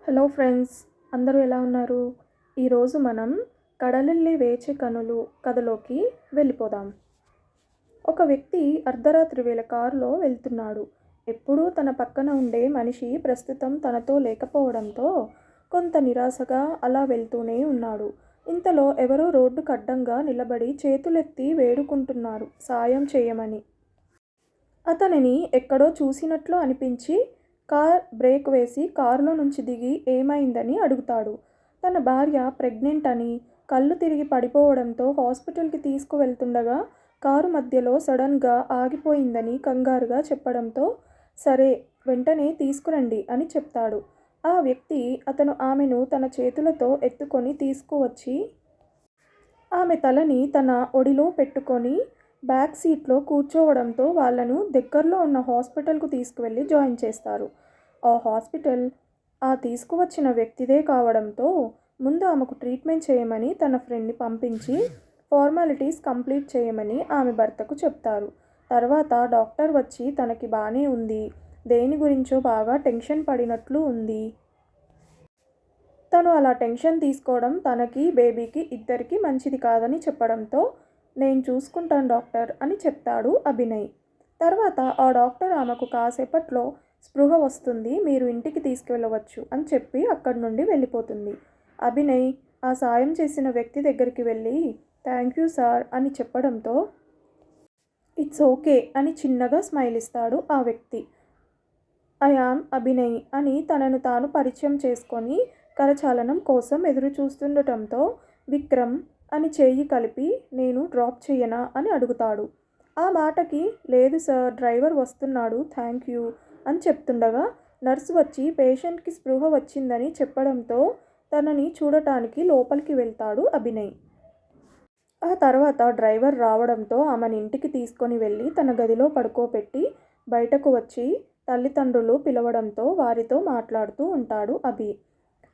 Hello friends, అందరూ ఎలా ఉన్నారు? ఈరోజు మనం కడలిల్లి వేచి కనులు కథలోకి వెళ్ళిపోదాం. ఒక వ్యక్తి అర్ధరాత్రి వేళ కారులో వెళ్తున్నాడు. ఎప్పుడూ తన పక్కన ఉండే మనిషి ప్రస్తుతం తనతో లేకపోవడంతో కొంత నిరాశగా అలా వెళ్తూనే ఉన్నాడు. ఇంతలో ఎవరో రోడ్డుకు అడ్డంగా నిలబడి చేతులెత్తి వేడుకుంటున్నారు సాయం చేయమని. అతనిని ఎక్కడో చూసినట్లు అనిపించి కార్ బ్రేక్ వేసి కారులో నుంచి దిగి ఏమైందని అడుగుతాడు. తన భార్య ప్రెగ్నెంట్ అని, కళ్ళు తిరిగి పడిపోవడంతో హాస్పిటల్కి తీసుకువెళ్తుండగా కారు మధ్యలో సడన్గా ఆగిపోయిందని కంగారుగా చెప్పడంతో, సరే వెంటనే తీసుకురండి అని చెప్తాడు. ఆ వ్యక్తి అతను ఆమెను తన చేతులతో ఎత్తుకొని తీసుకువచ్చి ఆమె తలని తన ఒడిలో పెట్టుకొని బ్యాక్ సీట్లో కూర్చోవడంతో వాళ్ళను దగ్గరలో ఉన్న హాస్పిటల్కు తీసుకువెళ్ళి జాయిన్ చేస్తారు. ఆ హాస్పిటల్ ఆ తీసుకువచ్చిన వ్యక్తిదే కావడంతో ముందు ఆమెకు ట్రీట్మెంట్ చేయమని తన ఫ్రెండ్ని పంపించి ఫార్మాలిటీస్ కంప్లీట్ చేయమని ఆమె భర్తకు చెప్తారు. తర్వాత డాక్టర్ వచ్చి తనకి బాగానే ఉంది, దేని గురించో బాగా టెన్షన్ పడినట్లు ఉంది, తను అలా టెన్షన్ తీసుకోవడం తనకి బేబీకి ఇద్దరికీ మంచిది కాదని చెప్పడంతో, నేను చూసుకుంటాను డాక్టర్ అని చెప్తాడు అభినయ్. తర్వాత ఆ డాక్టర్ ఆమెకు కాసేపట్లో స్పృహ వస్తుంది, మీరు ఇంటికి తీసుకువెళ్ళవచ్చు అని చెప్పి అక్కడి నుండి వెళ్ళిపోతుంది. అభినయ్ ఆ సాయం చేసిన వ్యక్తి దగ్గరికి వెళ్ళి థ్యాంక్ యూ సార్ అని చెప్పడంతో, ఇట్స్ ఓకే అని చిన్నగా స్మైల్ ఇస్తాడు ఆ వ్యక్తి. ఐ యామ్ అభినయ్ అని తనను తాను పరిచయం చేసుకొని కరచాలనం కోసం ఎదురు చూస్తుండటంతో విక్రమ్ అని చేయి కలిపి నేను డ్రాప్ చెయ్యనా అని అడుగుతాడు. ఆ మాటకి లేదు సార్ డ్రైవర్ వస్తున్నాడు థ్యాంక్ యూ అని చెప్తుండగా నర్సు వచ్చి పేషెంట్కి స్పృహ వచ్చిందని చెప్పడంతో తనని చూడటానికి లోపలికి వెళ్తాడు అభినయ్. ఆ తర్వాత డ్రైవర్ రావడంతో ఆమెను ఇంటికి తీసుకొని వెళ్ళి తన గదిలో పడుకోబెట్టి బయటకు వచ్చి తల్లిదండ్రులు పిలవడంతో వారితో మాట్లాడుతూ ఉంటాడు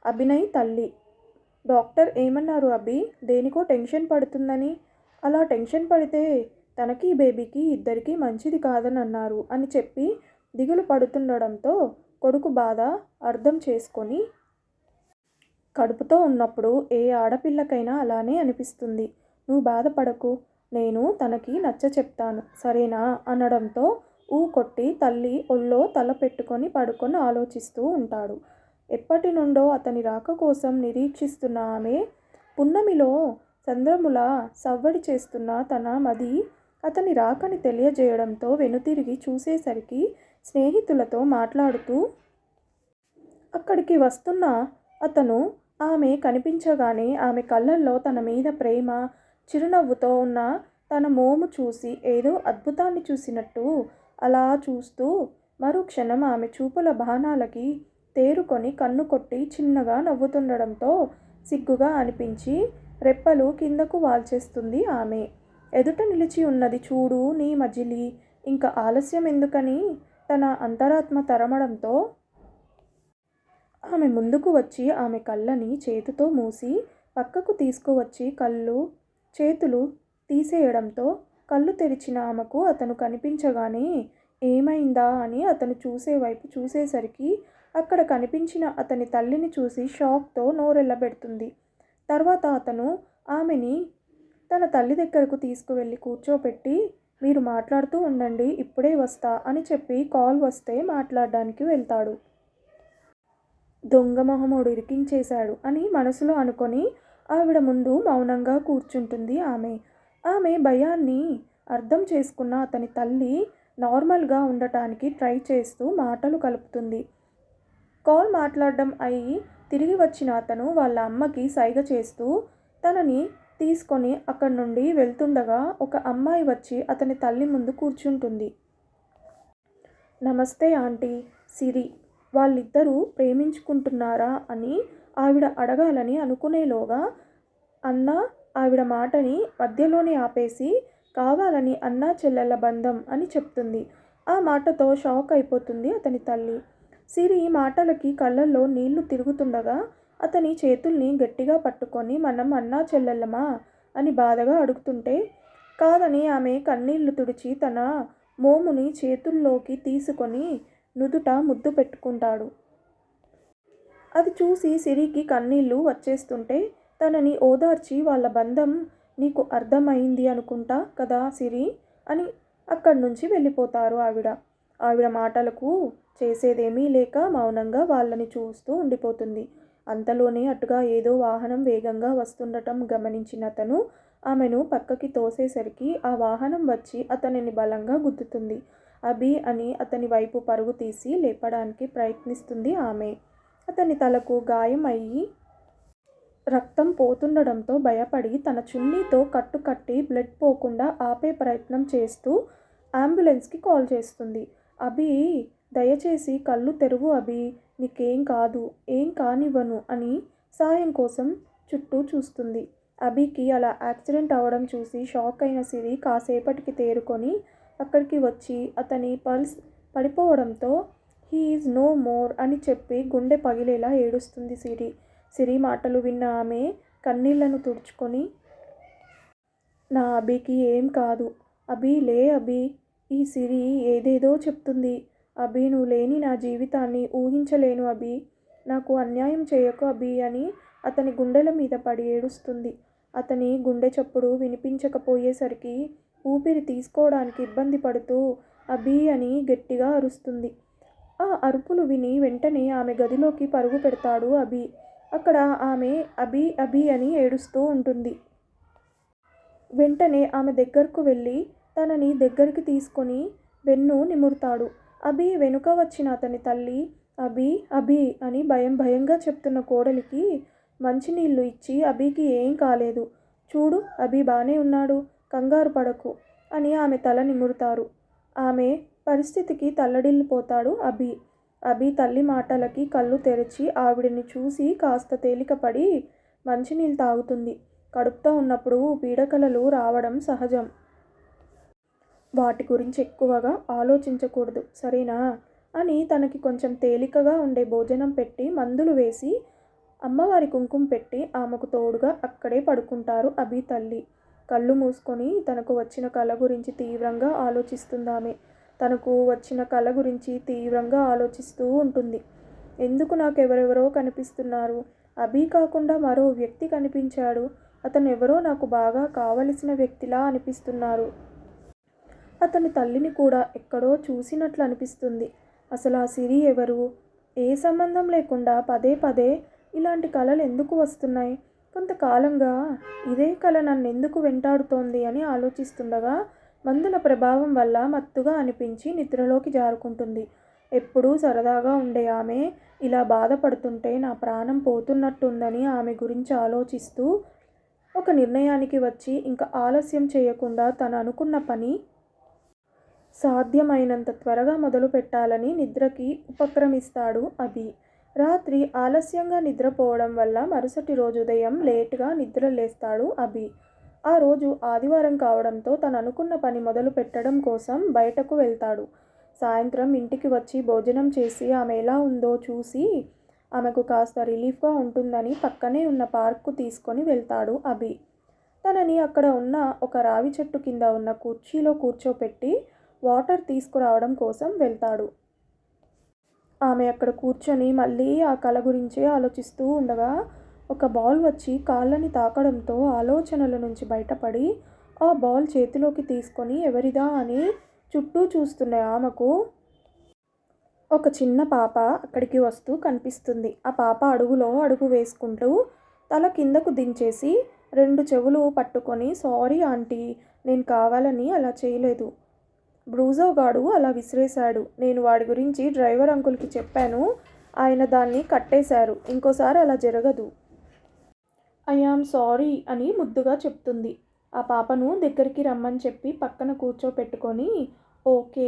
అభినయ్ తల్లి, డాక్టర్ ఏమన్నారు అభి, దేనికో టెన్షన్ పడుతుందని, అలా టెన్షన్ పడితే తనకి బేబీకి ఇద్దరికీ మంచిది కాదని అన్నారు అని చెప్పి దిగులు పడుతుండడంతో కొడుకు బాధ అర్థం చేసుకొని, కడుపుతో ఉన్నప్పుడు ఏ ఆడపిల్లకైనా అలానే అనిపిస్తుంది, నువ్వు బాధపడకు, నేను తనకి నచ్చ చెప్తాను సరేనా అనడంతో కొట్టి తల్లి ఒళ్ళో తల పెట్టుకొని పడుకొని ఆలోచిస్తూ ఉంటాడు. ఎప్పటి నుండో అతని రాక కోసం నిరీక్షిస్తున్న ఆమె పున్నమిలో చంద్రములా సవ్వడి చేస్తున్న తన మది అతని రాకని తెలియజేయడంతో వెనుతిరిగి చూసేసరికి స్నేహితులతో మాట్లాడుతూ అక్కడికి వస్తున్న అతను ఆమె కనిపించగానే ఆమె కళ్ళల్లో తన మీద ప్రేమ చిరునవ్వుతో ఉన్న తన మోము చూసి ఏదో అద్భుతాన్ని చూసినట్టు అలా చూస్తూ మరుక్షణం ఆమె చూపుల బాణాలకి తేరుకొని కన్ను కొట్టి చిన్నగా నవ్వుతుండడంతో సిగ్గుగా అనిపించి రెప్పలు కిందకు వాల్చేస్తుంది ఆమె. ఎదుట నిలిచి ఉన్నది చూడు నీ మజిలీ, ఇంకా ఆలస్యం ఎందుకని తన అంతరాత్మ తరమడంతో ఆమె ముందుకు వచ్చి ఆమె కళ్ళని చేతితో మూసి పక్కకు తీసుకువచ్చి చేతులు తీసేయడంతో కళ్ళు తెరిచిన ఆమెకు అతను కనిపించగానే ఏమైందా అని అతను చూసే వైపు చూసేసరికి అక్కడ కనిపించిన అతని తల్లిని చూసి షాక్తో నోరెళ్ళబెడుతుంది. తర్వాత అతను ఆమెని తన తల్లి దగ్గరకు తీసుకువెళ్ళి కూర్చోపెట్టి మీరు మాట్లాడుతూ ఉండండి ఇప్పుడే వస్తా అని చెప్పి కాల్ వస్తే మాట్లాడడానికి వెళ్తాడు. దొంగ మొహమోడు ఇరికించేశాడు అని మనసులో అనుకొని ఆవిడ ముందు మౌనంగా కూర్చుంటుంది ఆమె భయాన్ని అర్థం చేసుకున్న అతని తల్లి నార్మల్గా ఉండటానికి ట్రై చేస్తూ మాటలు కలుపుతుంది. కాల్ మాట్లాడడం అయి తిరిగి వచ్చిన అతను వాళ్ళ అమ్మకి సైగ చేస్తూ తనని తీసుకొని అక్కడి నుండి వెళ్తుండగా ఒక అమ్మాయి వచ్చి అతని తల్లి ముందు కూర్చుంటుంది. నమస్తే ఆంటీ, సిరి వాళ్ళిద్దరూ ప్రేమించుకుంటున్నారా అని ఆవిడ అడగాలని అనుకునేలోగా అన్న ఆవిడ మాటని మధ్యలోనే ఆపేసి కావాలని అన్నా చెల్లెళ్ళ బంధం అని చెప్తుంది. ఆ మాటతో షాక్ అయిపోతుంది అతని తల్లి. సిరి మాటలకి కళ్ళల్లో నీళ్లు తిరుగుతుండగా అతని చేతుల్ని గట్టిగా పట్టుకొని మనం అన్నా చెల్లెళ్ళమా అని బాధగా అడుగుతుంటే కాదని ఆమె కన్నీళ్లు తుడిచి తన మోముని చేతుల్లోకి తీసుకొని నుదుట ముద్దు పెట్టుకుంటాడు. అది చూసి సిరికి కన్నీళ్ళు వచ్చేస్తుంటే తనని ఓదార్చి వాళ్ళ బంధం నీకు అర్థమైంది అనుకుంటా కదా సిరి అని అక్కడి నుంచి వెళ్ళిపోతారు ఆవిడ. ఆవిడ మాటలకు చేసేదేమీ లేక మౌనంగా వాళ్ళని చూస్తూ ఉండిపోతుంది. అంతలోనే అటుగా ఏదో వాహనం వేగంగా వస్తుండటం గమనించిన అతను ఆమెను పక్కకి తోసేసరికి ఆ వాహనం వచ్చి అతనిని బలంగా గుద్దుతుంది. అభి అని అతని వైపు పరుగు తీసి లేపడానికి ప్రయత్నిస్తుంది ఆమె. అతని తలకు గాయం అయ్యి రక్తం పోతుండడంతో భయపడి తన చున్నీతో కట్టుకట్టి బ్లడ్ పోకుండా ఆపే ప్రయత్నం చేస్తూ అంబులెన్స్కి కాల్ చేస్తుంది. అభి, దయచేసి కళ్ళు తెరువు అభి, నీకేం కాదు, ఏం కానివ్వను అని సాయం కోసం చుట్టూ చూస్తుంది. అభికి అలా యాక్సిడెంట్ అవ్వడం చూసి షాక్ అయిన సిరి కాసేపటికి తేరుకొని అక్కడికి వచ్చి అతని పల్స్ పడిపోవడంతో హీ ఈజ్ నో మోర్ అని చెప్పి గుండె పగిలేలా ఏడుస్తుంది సిరి. సిరి మాటలు విన్న ఆమె కన్నీళ్లను తుడుచుకొని, నా అభికి ఏం కాదు, అభి లే అభి. ఈ సిరి ఏదేదో చెప్తుంది. అభి, నువ్వు లేని నా జీవితాన్ని ఊహించలేను అభి, నాకు అన్యాయం చేయకు అభి అని అతని గుండెల మీద పడి ఏడుస్తుంది. అతని గుండె చప్పుడు వినిపించకపోయేసరికి ఊపిరి తీసుకోవడానికి ఇబ్బంది పడుతూ అభి అని గట్టిగా అరుస్తుంది. ఆ అరుపులు విని వెంటనే ఆమె గదిలోకి పరుగు పెడతాడు అభి. అక్కడ ఆమె అభి అభి అని ఏడుస్తూ ఉంటుంది. వెంటనే ఆమె దగ్గరకు వెళ్ళి తనని దగ్గరికి తీసుకొని వెన్ను నిమురుతాడు. అభి వెనుక వచ్చిన అతని తల్లి అభి అభి అని భయంగా చెప్తున్న కోడలికి మంచినీళ్ళు ఇచ్చి అభికి ఏం కాలేదు, చూడు అభి బానే ఉన్నాడు, కంగారు పడకు అని ఆమె తల నిమురుతారు. ఆమె పరిస్థితికి తల్లడిల్లిపోతాడు అభి. అభి తల్లి మాటలకి కళ్ళు తెరిచి ఆవిడని చూసి కాస్త తేలికపడి మంచినీళ్ళు తాగుతుంది. కడుపుతో ఉన్నప్పుడు పీడకలలు రావడం సహజం. వాటి గురించి ఎక్కువగా ఆలోచించకూడదు సరేనా అని తనకి కొంచెం తేలికగా ఉండే భోజనం పెట్టి మందులు వేసి అమ్మవారి కుంకుమ పెట్టి ఆమెకు తోడుగా అక్కడే పడుకుంటారు అభి తల్లి. కళ్ళు మూసుకొని తనకు వచ్చిన కళ గురించి తీవ్రంగా ఆలోచిస్తుందామె. తనకు వచ్చిన కళ గురించి తీవ్రంగా ఆలోచిస్తూ ఉంటుంది. ఎందుకు నాకు ఎవరెవరో కనిపిస్తున్నారు, అభి కాకుండా మరో వ్యక్తి కనిపించాడు, అతను ఎవరో నాకు బాగా కావలసిన వ్యక్తిలా అనిపిస్తున్నారు, అతని తల్లిని కూడా ఎక్కడో చూసినట్లు అనిపిస్తుంది. అసలు ఆ సిరి ఎవరు, ఏ సంబంధం లేకుండా పదే పదే ఇలాంటి కళలు ఎందుకు వస్తున్నాయి, కొంతకాలంగా ఇదే కళ నన్నెందుకు వెంటాడుతోంది అని ఆలోచిస్తుండగా మందుల ప్రభావం వల్ల మత్తుగా అనిపించి నిద్రలోకి జారుకుంటుంది. ఎప్పుడూ సరదాగా ఉండే ఆమె ఇలా బాధపడుతుంటే నా ప్రాణం పోతున్నట్టుందని ఆమె గురించి ఆలోచిస్తూ ఒక నిర్ణయానికి వచ్చి ఇంకా ఆలస్యం చేయకుండా తను అనుకున్న పని సాధ్యమైనంత త్వరగా మొదలు పెట్టాలని నిద్రకి ఉపక్రమిస్తాడు అభి. రాత్రి ఆలస్యంగా నిద్రపోవడం వల్ల మరుసటి రోజు ఉదయం లేటుగా నిద్ర లేస్తాడు అభి. ఆ రోజు ఆదివారం కావడంతో తను అనుకున్న పని మొదలు పెట్టడం కోసం బయటకు వెళ్తాడు. సాయంత్రం ఇంటికి వచ్చి భోజనం చేసి ఆమె ఎలా ఉందో చూసి ఆమెకు కాస్త రిలీఫ్గా ఉంటుందని పక్కనే ఉన్న పార్క్కు తీసుకొని వెళ్తాడు అభి. తనని అక్కడ ఉన్న ఒక రావి చెట్టు కింద ఉన్న కుర్చీలో కూర్చోపెట్టి వాటర్ తీసుకురావడం కోసం వెళ్తాడు. ఆమె అక్కడ కూర్చొని మళ్ళీ ఆ కళ గురించే ఆలోచిస్తూ ఉండగా ఒక బాల్ వచ్చి కాళ్ళని తాకడంతో ఆలోచనల నుంచి బయటపడి ఆ బాల్ చేతిలోకి తీసుకొని ఎవరిదా అని చుట్టూ చూస్తున్న ఆమెకు ఒక చిన్న పాప అక్కడికి వస్తూ కనిపిస్తుంది. ఆ పాప అడుగులో అడుగు వేసుకుంటూ తల కిందకు దించేసి 2 చెవులు పట్టుకొని, సారీ ఆంటీ, నేను కావాలని అలా చేయలేదు, బ్రూజో గాడు అలా విసిరేశాడు, నేను వాడి గురించి డ్రైవర్ అంకుల్కి చెప్పాను, ఆయన దాన్ని కట్టేశారు, ఇంకోసారి అలా జరగదు, ఐ యామ్ సారీ అని ముద్దుగా చెప్తుంది. ఆ పాపను దగ్గరికి రమ్మని చెప్పి పక్కన కూర్చోపెట్టుకొని, ఓకే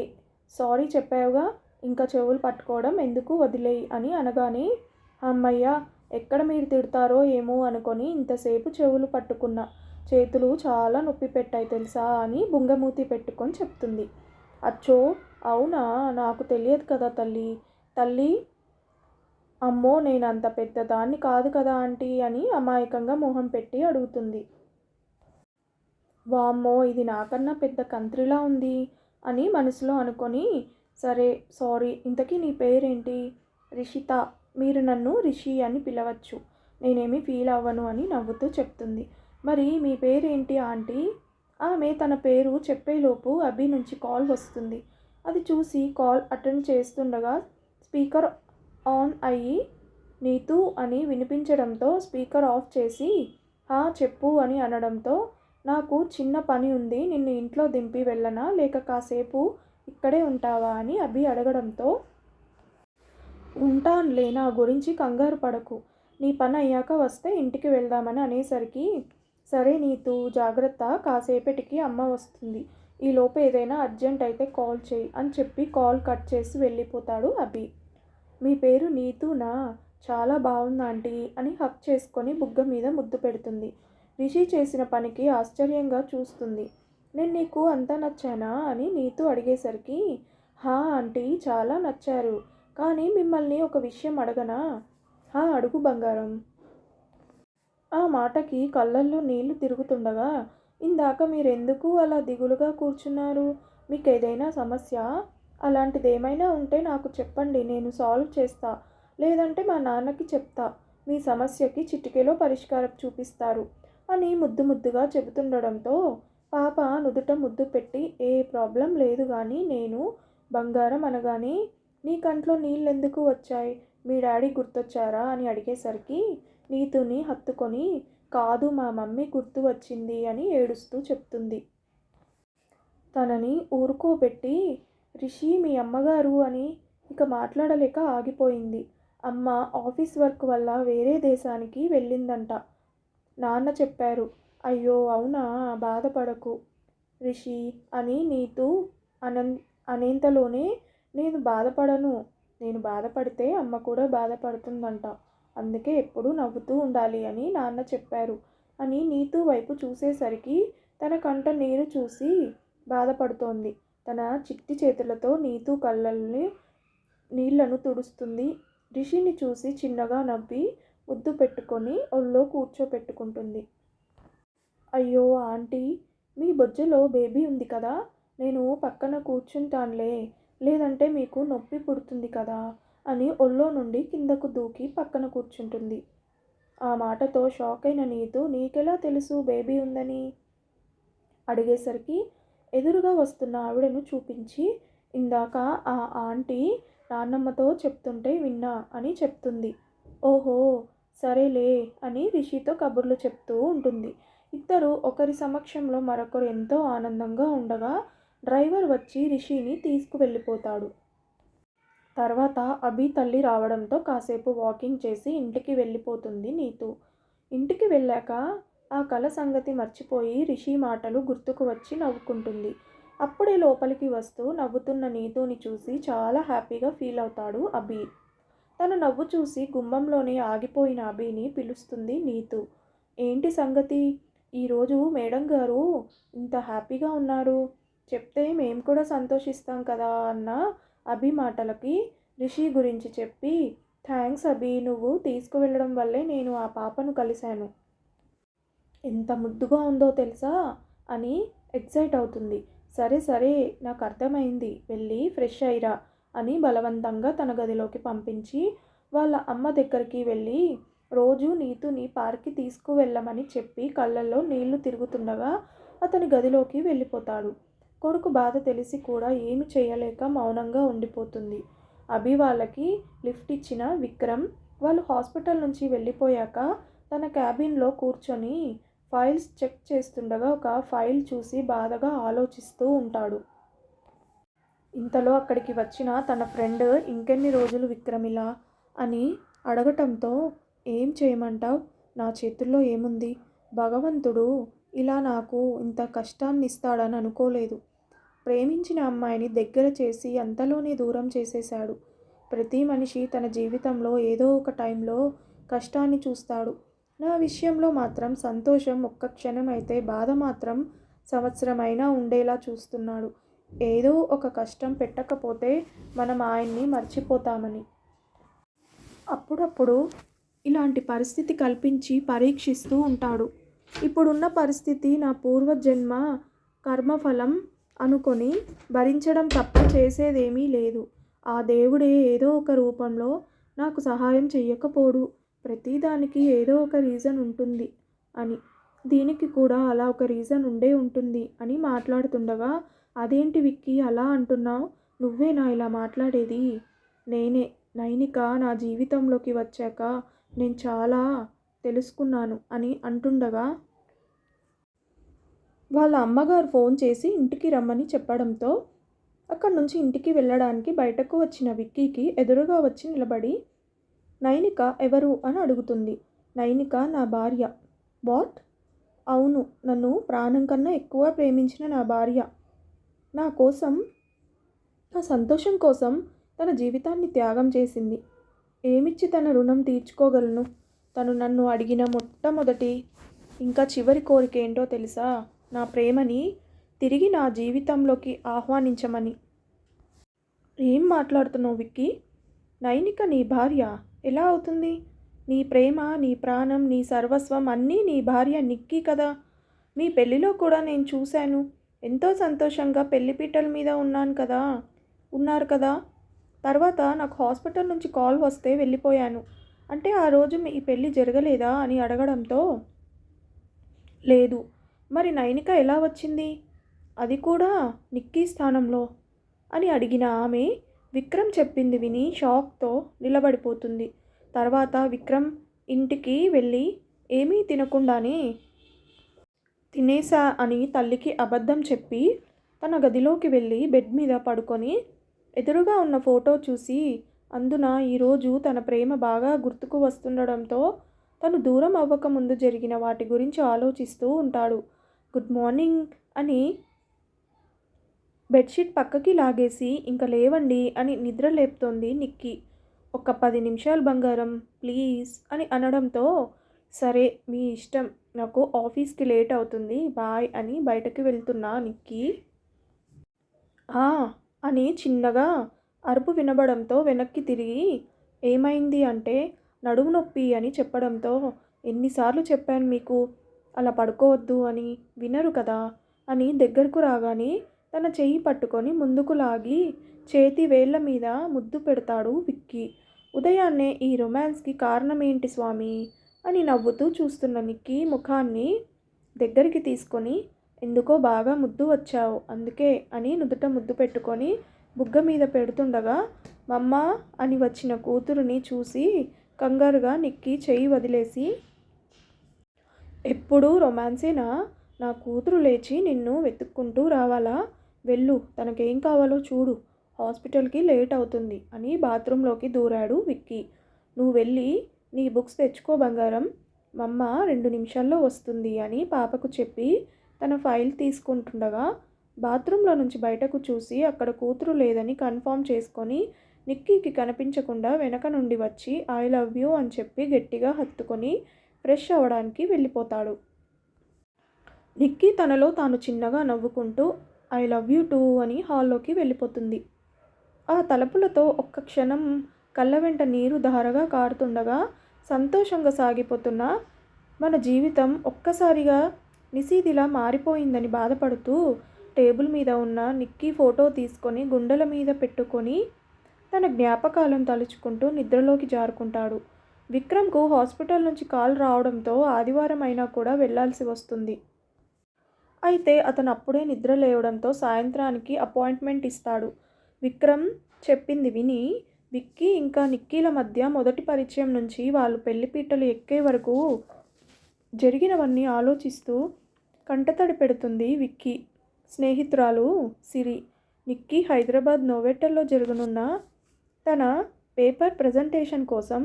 సారీ చెప్పావుగా, ఇంకా చెవులు పట్టుకోవడం ఎందుకు, వదిలేయి అని అనగానే అమ్మయ్య, ఎక్కడ మీరు తిడతారో ఏమో అనుకొని ఇంతసేపు చెవులు పట్టుకున్నా, చేతులు చాలా నొప్పి పెట్టాయి తెలుసా అని బుంగమూతి పెట్టుకొని చెప్తుంది. అచ్చో అవునా, నాకు తెలియదు కదా తల్లి. తల్లి అమ్మో, నేను అంత పెద్ద దాన్ని కాదు కదా ఆంటీ అని అమాయకంగా మొహం పెట్టి అడుగుతుంది. వామ్మో, ఇది నాకన్నా పెద్ద కంత్రిలా ఉంది అని మనసులో అనుకొని, సరే సారీ, ఇంతకీ నీ పేరేంటి, రిషిత, మీరు నన్ను రిషి అని పిలవచ్చు, నేనేమి ఫీల్ అవ్వను అని నవ్వుతూ చెప్తుంది. మరి మీ పేరేంటి ఆంటీ? ఆమె తన పేరు చెప్పేలోపు అభి నుంచి కాల్ వస్తుంది. అది చూసి కాల్ అటెండ్ చేస్తుండగా స్పీకర్ ఆన్ అయ్యి నీతూ అని వినిపించడంతో స్పీకర్ ఆఫ్ చేసి హా చెప్పు అని అనడంతో నాకు చిన్న పని ఉంది, నిన్ను ఇంట్లో దింపి వెళ్ళనా లేక కాసేపు ఇక్కడే ఉంటావా అని అభి అడగడంతో ఉంటానులే, నా గురించి కంగారు పడకు, నీ పని అయ్యాక వస్తే ఇంటికి వెళ్దామని అనేసరికి సరే నీతూ జాగ్రత్త, కాసేపటికి అమ్మ వస్తుంది, ఈలోపు ఏదైనా అర్జెంట్ అయితే కాల్ చేయి అని చెప్పి కాల్ కట్ చేసి వెళ్ళిపోతాడు అభి. మీ పేరు నీతూనా, చాలా బాగుంది ఆంటీ అని హక్ చేసుకొని బుగ్గ మీద ముద్దు పెడుతుంది. రిషి చేసిన పనికి ఆశ్చర్యంగా చూస్తుంది. నేను నీకు అంతా నచ్చానా అని నీతూ అడిగేసరికి హా ఆంటీ చాలా నచ్చారు, కానీ మిమ్మల్ని ఒక విషయం అడగనా? హా అడుగు బంగారం. ఆ మాటకి కళ్ళల్లో నీళ్లు తిరుగుతుండగా ఇందాక మీరెందుకు అలా దిగులుగా కూర్చున్నారు? మీకేదైనా సమస్య? అలాంటిదేమైనా ఉంటే నాకు చెప్పండి, నేను సాల్వ్ చేస్తా, లేదంటే మా నాన్నకి చెప్తా, మీ సమస్యకి చిటికెలో పరిష్కారం చూపిస్తారు అని ముద్దు ముద్దుగా చెబుతుండడంతో పాప నుదుట ముద్దు పెట్టి ఏ ప్రాబ్లం లేదు కానీ నేను బంగారం అనగానే నీ కంట్లో నీళ్ళెందుకు వచ్చాయి, మీ డాడీ గుర్తొచ్చారా అని అడిగేసరికి నీతుని హత్తుకొని కాదు మా మమ్మీ గుర్తు వచ్చింది అని ఏడుస్తూ చెప్తుంది. తనని ఊరుకోబెట్టి రిషి మీ అమ్మగారు అని ఇక మాట్లాడలేక ఆగిపోయింది. అమ్మ ఆఫీస్ వర్క్ వల్ల వేరే దేశానికి వెళ్ళిందంట, నాన్న చెప్పారు. అయ్యో అవునా, బాధపడకు రిషి అని నీతూ అనేంతలోనే నేను బాధపడను, నేను బాధపడితే అమ్మ కూడా బాధపడుతుందంట, అందుకే ఎప్పుడూ నవ్వుతూ ఉండాలి అని నాన్న చెప్పారు అని నీతూ వైపు చూసేసరికి తన కంట నీరు చూసి బాధపడుతోంది. తన చిట్టి చేతులతో నీతూ కళ్ళల్ని నీళ్లను తుడుస్తుంది. రిషిని చూసి చిన్నగా నవ్వి ముద్దు పెట్టుకొని ఒళ్ళో కూర్చోపెట్టుకుంటుంది. అయ్యో ఆంటీ, మీ బొజ్జలో బేబీ ఉంది కదా, నేను పక్కన కూర్చుంటానులే, లేదంటే మీకు నొప్పి పుడుతుంది కదా అని ఒళ్ళో నుండి కిందకు దూకి పక్కన కూర్చుంటుంది. ఆ మాటతో షాక్ అయిన నీతూ నీకెలా తెలుసు బేబీ ఉందని అడిగేసరికి ఎదురుగా వస్తున్న ఆవిడను చూపించి ఇందాక ఆ ఆంటీ నాన్నమ్మతో చెప్తుంటే విన్నా అని చెప్తుంది. ఓహో సరేలే అని రిషితో కబుర్లు చెప్తూ ఉంటుంది. ఇద్దరు ఒకరి సమక్షంలో మరొకరు ఎంతో ఆనందంగా ఉండగా డ్రైవర్ వచ్చి రిషిని తీసుకువెళ్ళిపోతాడు. తర్వాత అభి తల్లి రావడంతో కాసేపు వాకింగ్ చేసి ఇంటికి వెళ్ళిపోతుంది నీతూ. ఇంటికి వెళ్ళాక ఆ కల సంగతి మర్చిపోయి రిషి మాటలు గుర్తుకు వచ్చి నవ్వుకుంటుంది. అప్పుడే లోపలికి వస్తూ నవ్వుతున్న నీతూని చూసి చాలా హ్యాపీగా ఫీల్ అవుతాడు అభి. తన నవ్వు చూసి గుమ్మంలోనే ఆగిపోయిన అభిని పిలుస్తుంది నీతూ. ఏంటి సంగతి, ఈరోజు మేడం గారు ఇంత హ్యాపీగా ఉన్నారు, చెప్తే మేము కూడా సంతోషిస్తాం కదా అన్న అభి మాటలకి రిషి గురించి చెప్పి థ్యాంక్స్ అభి, నువ్వు తీసుకువెళ్ళడం వల్లే నేను ఆ పాపను కలిశాను, ఎంత ముద్దుగా ఉందో తెలుసా అని ఎక్సైట్ అవుతుంది. సరే సరే నాకు అర్థమైంది, వెళ్ళి ఫ్రెష్ అయ్యిరా అని బలవంతంగా తన గదిలోకి పంపించి వాళ్ళ అమ్మ దగ్గరికి వెళ్ళి రోజు నీతుని పార్క్కి తీసుకువెళ్ళమని చెప్పి కళ్ళల్లో నీళ్లు తిరుగుతుండగా అతని గదిలోకి వెళ్ళిపోతాడు. కొడుకు బాధ తెలిసి కూడా ఏమి చేయలేక మౌనంగా ఉండిపోతుంది. అభి వాళ్ళకి లిఫ్ట్ ఇచ్చిన విక్రమ్ వాళ్ళు హాస్పిటల్ నుంచి వెళ్ళిపోయాక తన క్యాబిన్లో కూర్చొని ఫైల్స్ చెక్ చేస్తుండగా ఒక ఫైల్ చూసి బాధగా ఆలోచిస్తూ ఉంటాడు. ఇంతలో అక్కడికి వచ్చిన తన ఫ్రెండ్ ఇంకెన్ని రోజులు విక్రమిలా అని అడగటంతో ఏం చేయమంటావు, నా చేతుల్లో ఏముంది, భగవంతుడు ఇలా నాకు ఇంత కష్టాన్ని ఇస్తాడని అనుకోలేదు, ప్రేమించిన అమ్మాయిని దగ్గర చేసి అంతలోనే దూరం చేసేశాడు. ప్రతి మనిషి తన జీవితంలో ఏదో ఒక టైంలో కష్టాన్ని చూస్తాడు, నా విషయంలో మాత్రం సంతోషం ఒక్క క్షణం అయితే బాధ మాత్రం సంవత్సరమైనా ఉండేలా చూస్తున్నాడు. ఏదో ఒక కష్టం పెట్టకపోతే మనం ఆయన్ని మర్చిపోతామని. అప్పుడప్పుడు ఇలాంటి పరిస్థితి కల్పించి పరీక్షిస్తూ ఉంటాడు. ఇప్పుడున్న పరిస్థితి నా పూర్వజన్మ కర్మఫలం అనుకొని భరించడం తప్ప చేసేదేమీ లేదు. ఆ దేవుడే ఏదో ఒక రూపంలో నాకు సహాయం చెయ్యకపోడు, ప్రతిదానికి ఏదో ఒక రీజన్ ఉంటుంది అని. దీనికి కూడా అలా ఒక రీజన్ ఉండే ఉంటుంది అని మాట్లాడుతుండగా, అదేంటి విక్కీ అలా అంటున్నావు? నువ్వేనా ఇలా మాట్లాడేది? నేనే. నైనిక నా జీవితంలోకి వచ్చాక నేను చాలా తెలుసుకున్నాను అని అంటుండగా, వాళ్ళ అమ్మగారు ఫోన్ చేసి ఇంటికి రమ్మని చెప్పడంతో అక్కడి నుంచి ఇంటికి వెళ్ళడానికి బయటకు వచ్చిన విక్కీకి ఎదురుగా వచ్చి నిలబడి, నైనిక ఎవరు అని అడుగుతుంది. నైనిక నా భార్య. వాట్? అవును, నన్ను ప్రాణం కన్నా ఎక్కువ ప్రేమించిన నా భార్య. నా కోసం, నా సంతోషం కోసం తన జీవితాన్ని త్యాగం చేసింది. ఏమిచ్చి తన రుణం తీర్చుకోగలను? తను నన్ను అడిగిన మొట్టమొదటి ఇంకా చివరి కోరిక ఏంటో తెలుసా? నా ప్రేమని తిరిగి నా జీవితంలోకి ఆహ్వానించమని. ఏం మాట్లాడుతున్నావు విక్కీ? నైనిక నీ భార్య ఎలా అవుతుంది? నీ ప్రేమ, నీ ప్రాణం, నీ సర్వస్వం అన్నీ నీ భార్య నిక్కీ కదా. మీ పెళ్ళిలో కూడా నేను చూశాను. ఎంతో సంతోషంగా పెళ్లిపీటల మీద ఉన్నారు కదా. తర్వాత నాకు హాస్పిటల్ నుంచి కాల్ వస్తే వెళ్ళిపోయాను. అంటే ఆ రోజు మీ పెళ్ళి జరగలేదా అని అడగడంతో, లేదు. మరి నైనిక ఎలా వచ్చింది? అది కూడా నిక్కీ స్థానంలో అని అడిగిన ఆమె విక్రమ్ చెప్పింది విని షాక్తో నిలబడిపోతుంది. తర్వాత విక్రమ్ ఇంటికి వెళ్ళి ఏమీ తినకుండానే తినేసా అని తల్లికి అబద్ధం చెప్పి తన గదిలోకి వెళ్ళి బెడ్ మీద పడుకొని ఎదురుగా ఉన్న ఫోటో చూసి, అందున ఈరోజు తన ప్రేమ బాగా గుర్తుకు వస్తుండడంతో తను దూరం అవ్వకముందు జరిగిన వాటి గురించి ఆలోచిస్తూ ఉంటాడు. గుడ్ మార్నింగ్ అని బెడ్షీట్ పక్కకి లాగేసి ఇంక లేవండి అని నిద్ర లేపుతోంది నిక్కీ. ఒక 10 నిమిషాలు బంగారం ప్లీజ్ అని అనడంతో, సరే మీ ఇష్టం, నాకు ఆఫీస్కి లేట్ అవుతుంది బాయ్ అని బయటకు వెళ్తున్నా నిక్కీ. అని చిన్నగా అరుపు వినబడంతో వెనక్కి తిరిగి, ఏమైంది అంటే నడుము నొప్పి అని చెప్పడంతో, ఎన్నిసార్లు చెప్పాను మీకు అలా పడుకోవద్దు అని, వినరు కదా అని దగ్గరకు రాగానే తన చెయ్యి పట్టుకొని ముందుకు లాగి చేతి వేళ్ల మీద ముద్దు పెడతాడు విక్కీ. ఉదయాన్నే ఈ రొమాన్స్కి కారణమేంటి స్వామి అని నవ్వుతూ చూస్తున్న నిక్కీ ముఖాన్ని దగ్గరికి తీసుకొని, ఎందుకో బాగా ముద్దు వచ్చావు అందుకే అని నుదుట ముద్దు పెట్టుకొని బుగ్గ మీద పెడుతుండగా, మమ్మ అని వచ్చిన కూతురుని చూసి కంగారుగా నిక్కీ చెయ్యి వదిలేసి, ఎప్పుడూ రొమాన్సేనా? నా కూతురు లేచి నిన్ను వెతుక్కుంటూ రావాలా? వెళ్ళు, తనకేం కావాలో చూడు, హాస్పిటల్కి లేట్ అవుతుంది అని బాత్రూంలోకి దూరాడు విక్కీ. నువ్వు వెళ్ళి నీ బుక్స్ తెచ్చుకో బంగారం, మమ్మ 2 నిమిషాల్లో వస్తుంది అని పాపకు చెప్పి తన ఫైల్ తీసుకుంటుండగా బాత్రూంలో నుంచి బయటకు చూసి అక్కడ కూతురు లేదని కన్ఫర్మ్ చేసుకొని నిక్కీకి కనిపించకుండా వెనక నుండి వచ్చి ఐ లవ్ యూ అని చెప్పి గట్టిగా హత్తుకొని ఫ్రెష్ అవ్వడానికి వెళ్ళిపోతాడు. నిక్కీ తనలో తాను చిన్నగా నవ్వుకుంటూ ఐ లవ్ యూ టూ అని హాల్లోకి వెళ్ళిపోతుంది. ఆ తలుపులతో ఒక్క క్షణం కళ్ళ వెంట నీరు ధారగా కారుతుండగా సంతోషంగా సాగిపోతున్న మన జీవితం ఒక్కసారిగా నిశీదిలా మారిపోయిందని బాధపడుతూ టేబుల్ మీద ఉన్న నిక్కీ ఫోటో తీసుకొని గుండెల మీద పెట్టుకొని తన జ్ఞాపకాలను తలుచుకుంటూ నిద్రలోకి జారుకుంటాడు. విక్రమ్కు హాస్పిటల్ నుంచి కాల్ రావడంతో ఆదివారం అయినా కూడా వెళ్లాల్సి వస్తుంది. అయితే అతను అప్పుడే నిద్ర లేవడంతో సాయంత్రానికి అపాయింట్మెంట్ ఇస్తాడు. విక్రమ్ చెప్పింది విని విక్కీ ఇంకా నిక్కీల మధ్య మొదటి పరిచయం నుంచి వాళ్ళు పెళ్లిపీటలు ఎక్కే వరకు జరిగినవన్నీ ఆలోచిస్తూ కంటతడి పెడుతుంది విక్కీ. స్నేహితురాలు సిరి. నిక్కీ హైదరాబాద్ నోవెటల్లో జరగనున్న తన పేపర్ ప్రజెంటేషన్ కోసం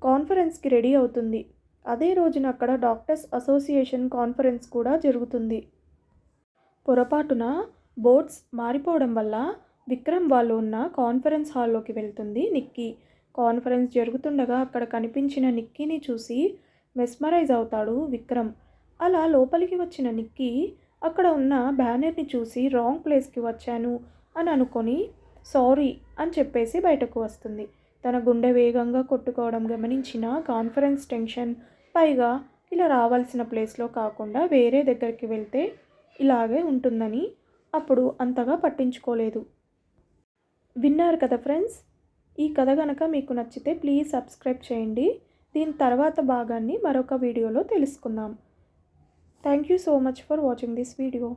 కాన్ఫరెన్స్కి రెడీ అవుతుంది. అదే రోజున అక్కడ డాక్టర్స్ అసోసియేషన్ కాన్ఫరెన్స్ కూడా జరుగుతుంది. పొరపాటున బోర్డ్స్ మారిపోవడం వల్ల విక్రమ్ వాళ్ళు ఉన్న కాన్ఫరెన్స్ హాల్లోకి వెళ్తుంది నిక్కీ. కాన్ఫరెన్స్ జరుగుతుండగా అక్కడ కనిపించిన నిక్కీని చూసి మెస్మరైజ్ అవుతాడు విక్రమ్. అలా లోపలికి వచ్చిన నిక్కీ అక్కడ ఉన్న బ్యానర్ని చూసి రాంగ్ ప్లేస్కి వచ్చాను అని అనుకొని సారీ అని చెప్పేసి బయటకు వస్తుంది. తన గుండె వేగంగా కొట్టుకోవడం గమనించిన కాన్ఫరెన్స్ టెన్షన్, పైగా ఇలా రావాల్సిన ప్లేస్లో కాకుండా వేరే దగ్గరికి వెళ్తే ఇలాగే ఉంటుందని అప్పుడు అంతగా పట్టించుకోలేదు. విన్నారు కదా ఫ్రెండ్స్, ఈ కథ గనక మీకు నచ్చితే ప్లీజ్ సబ్స్క్రైబ్ చేయండి. దీని తర్వాత భాగాన్ని మరొక వీడియోలో తెలుసుకుందాం. Thank you so much for watching this video.